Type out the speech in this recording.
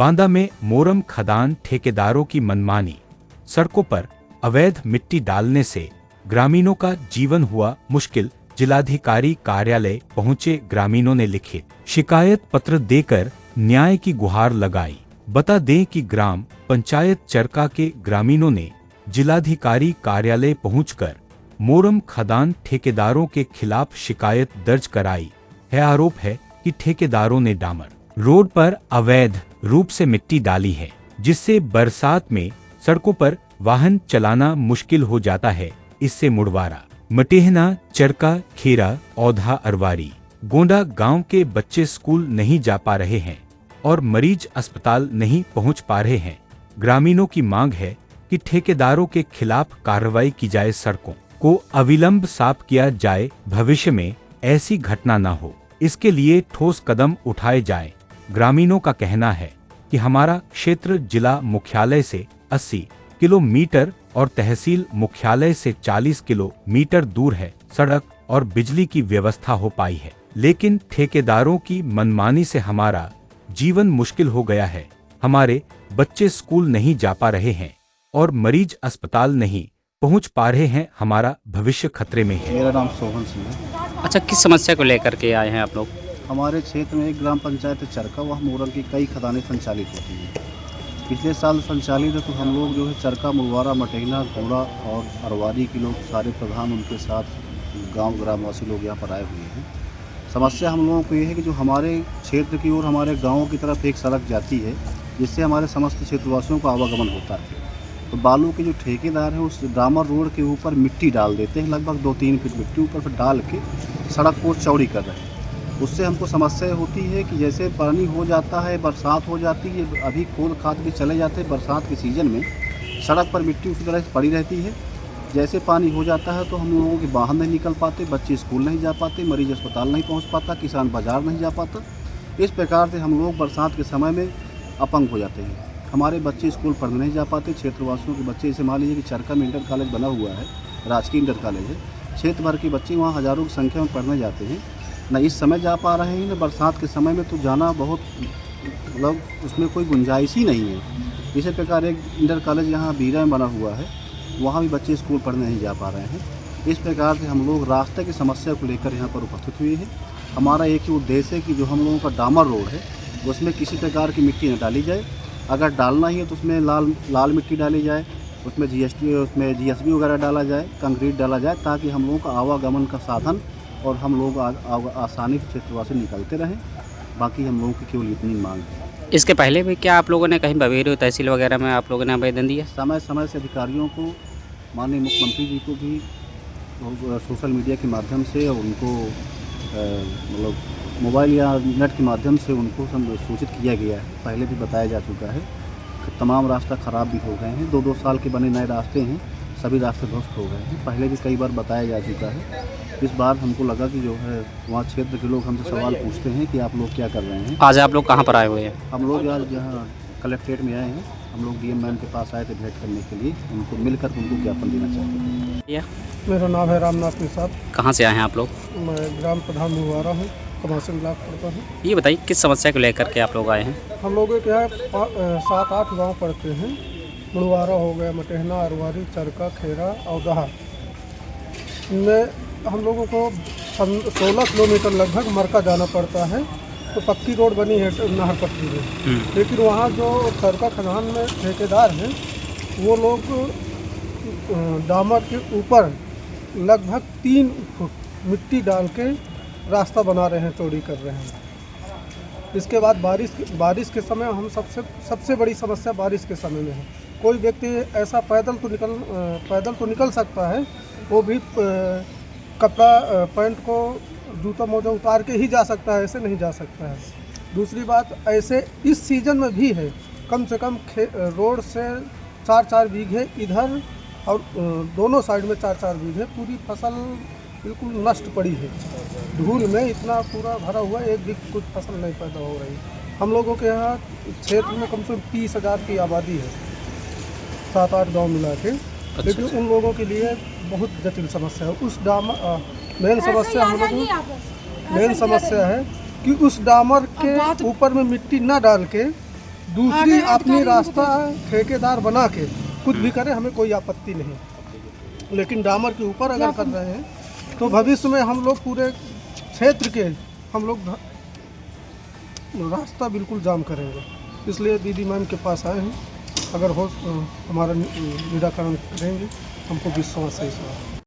बांदा में मोरम खदान ठेकेदारों की मनमानी। सड़कों पर अवैध मिट्टी डालने से ग्रामीणों का जीवन हुआ मुश्किल। जिलाधिकारी कार्यालय पहुंचे ग्रामीणों ने लिखित शिकायत पत्र देकर न्याय की गुहार लगाई। बता दें कि ग्राम पंचायत चरका के ग्रामीणों ने जिलाधिकारी कार्यालय पहुंचकर मोरम खदान ठेकेदारों के खिलाफ शिकायत दर्ज कराई है। आरोप है कि ठेकेदारों ने डामर रोड पर अवैध रूप से मिट्टी डाली है, जिससे बरसात में सड़कों पर वाहन चलाना मुश्किल हो जाता है। इससे मुड़वारा, मटेहना, चरका, खेरा, औधा, अरवारी, गोंडा गांव के बच्चे स्कूल नहीं जा पा रहे हैं और मरीज अस्पताल नहीं पहुंच पा रहे हैं। ग्रामीणों की मांग है कि ठेकेदारों के खिलाफ कार्रवाई की जाए, सड़कों को अविलंब साफ किया जाए, भविष्य में ऐसी घटना न हो, इसके लिए ठोस कदम उठाए जाए। ग्रामीणों का कहना है कि हमारा क्षेत्र जिला मुख्यालय से 80 किलोमीटर और तहसील मुख्यालय से 40 किलोमीटर दूर है। सड़क और बिजली की व्यवस्था हो पाई है, लेकिन ठेकेदारों की मनमानी से हमारा जीवन मुश्किल हो गया है। हमारे बच्चे स्कूल नहीं जा पा रहे हैं और मरीज अस्पताल नहीं पहुंच पा रहे हैं। हमारा भविष्य खतरे में है। मेरा नाम सोहन सिंह है। अच्छा, किस समस्या को लेकर के आए हैं आप लोग? हमारे क्षेत्र में एक ग्राम पंचायत चरका, वह मोरम की कई खदानें संचालित होती हैं। पिछले साल संचालित है, तो हम लोग जो है चरका, मुड़वारा, मटेहना, घोड़ा और अरवारी के लोग सारे प्रधान उनके साथ गांव ग्रामवासी लोग यहाँ पर आए हुए हैं। समस्या हम लोगों को ये है कि जो हमारे क्षेत्र की ओर हमारे गाँव की तरफ एक सड़क जाती है, जिससे हमारे समस्त क्षेत्रवासियों का आवागमन होता है। तो बालू के जो ठेकेदार हैं उस डामर रोड के ऊपर मिट्टी डाल देते हैं, लगभग 2-3 फीट मिट्टी ऊपर फिर डाल के सड़क को चौड़ी कर रहे हैं। उससे हमको समस्या होती है कि जैसे पानी हो जाता है, बरसात हो जाती है, अभी खोद खाद के चले जाते हैं बरसात के सीज़न में, सड़क पर मिट्टी उसी तरह से पड़ी रहती है। जैसे पानी हो जाता है तो हम लोगों के वाहन नहीं निकल पाते, बच्चे स्कूल नहीं जा पाते, मरीज अस्पताल नहीं पहुँच पाता, किसान बाजार नहीं जा पाता। इस प्रकार से हम लोग बरसात के समय में अपंग हो जाते हैं। हमारे बच्चे स्कूल पढ़ने नहीं जा पाते। क्षेत्रवासियों के बच्चे, जैसे मान लीजिए कि चरका में इंटर कॉलेज बना हुआ है, राजकीय इंटर कॉलेज है, क्षेत्र भर के बच्चे वहाँ हज़ारों की संख्या में पढ़ने जाते हैं। न इस समय जा पा रहे हैं, न बरसात के समय में तो जाना बहुत, मतलब उसमें कोई गुंजाइश ही नहीं है। इसी प्रकार एक इंटर कॉलेज यहाँ बीरा में बना हुआ है, वहाँ भी बच्चे स्कूल पढ़ने नहीं जा पा रहे हैं। इस प्रकार से हम लोग रास्ते की समस्या को लेकर यहाँ पर उपस्थित हुए हैं। हमारा एक ही उद्देश्य है कि जो हम लोगों का डामर रोड है उसमें किसी प्रकार की मिट्टी न डाली जाए। अगर डालना ही है तो उसमें लाल मिट्टी डाली जाए, उसमें जीएसबी वगैरह डाला जाए, कंक्रीट डाला जाए, ताकि हम लोगों का आवागमन का साधन और हम लोग आसानी से क्षेत्रवासी निकलते रहें। बाकी हम लोगों की केवल इतनी मांग है। इसके पहले भी क्या आप लोगों ने कहीं बवेरी तहसील वगैरह में आप लोगों ने आवेदन दिया? समय समय से अधिकारियों को, माननीय मुख्यमंत्री जी को भी सोशल मीडिया के माध्यम से और उनको मतलब मोबाइल या नेट के माध्यम से उनको सूचित किया गया है। पहले भी बताया जा चुका है कि तमाम रास्ता ख़राब भी हो गए हैं। 2-2 साल के बने नए रास्ते हैं, सभी रास्ते ध्वस्त हो गए हैं। पहले भी कई बार बताया जा चुका है। इस बार हमको लगा कि जो है वहाँ क्षेत्र के लोग हमसे सवाल पूछते हैं कि आप लोग क्या कर रहे हैं। आज आप लोग कहाँ पर आए हुए हैं? हम लोग आज यहाँ कलेक्ट्रेट में आए हैं। हम लोग डीएम मैम के पास आए थे भेंट करने के लिए, उनको मिलकर उनको ज्ञापन देना चाहते हैं। मेरा नाम है रामनाथ निषाद। कहाँ से आए हैं आप लोग? मैं ग्राम प्रधान मुड़वारा हूँ, कमासन ब्लॉक पड़ता हूँ। ये बताइए किस समस्या को लेकर के आप लोग आए हैं? हम लोगों के यहाँ 7-8 गांव पड़ते हैं। मुड़वारा हो गया, मटेहना, अरवारी, चरका, खेरा और दहा। इनमें हम लोगों को 16 किलोमीटर लगभग मरका जाना पड़ता है। तो पक्की रोड बनी है नहर पट्टी में, लेकिन वहाँ जो चरका खदान में ठेकेदार हैं वो लोग डामर के ऊपर लगभग 3 फुट मिट्टी डाल के रास्ता बना रहे हैं, चौड़ी कर रहे हैं। इसके बाद बारिश के समय हम सबसे बड़ी समस्या बारिश के समय में है। कोई व्यक्ति ऐसा पैदल तो निकल सकता है, वो भी कपड़ा पैंट को जूता मोजा उतार के ही जा सकता है, ऐसे नहीं जा सकता है। दूसरी बात, ऐसे इस सीज़न में भी है, कम से कम रोड से 4-4 बीघे इधर और दोनों साइड में 4-4 बीघे पूरी फसल बिल्कुल नष्ट पड़ी है। धूल में इतना पूरा भरा हुआ है, एक भी कुछ फसल नहीं पैदा हो रही। हम लोगों के यहाँ क्षेत्र में कम से कम 30,000 की आबादी है, 7-8 गाँव मिला के। लेकिन उन लोगों के लिए बहुत जटिल समस्या है। उस डामर मेन समस्या हम लोगों मेन समस्या है कि उस डामर के ऊपर में मिट्टी ना डाल के दूसरी अपनी रास्ता ठेकेदार बना के कुछ भी करे, हमें कोई आपत्ति नहीं। लेकिन डामर के ऊपर अगर कर रहे हैं तो भविष्य में हम लोग पूरे क्षेत्र के हम लोग रास्ता बिल्कुल जाम करेंगे। इसलिए दीदी मैम के पास आए हैं, अगर हो हमारा निराकरण करेंगे, हमको विश्वास है इस बात।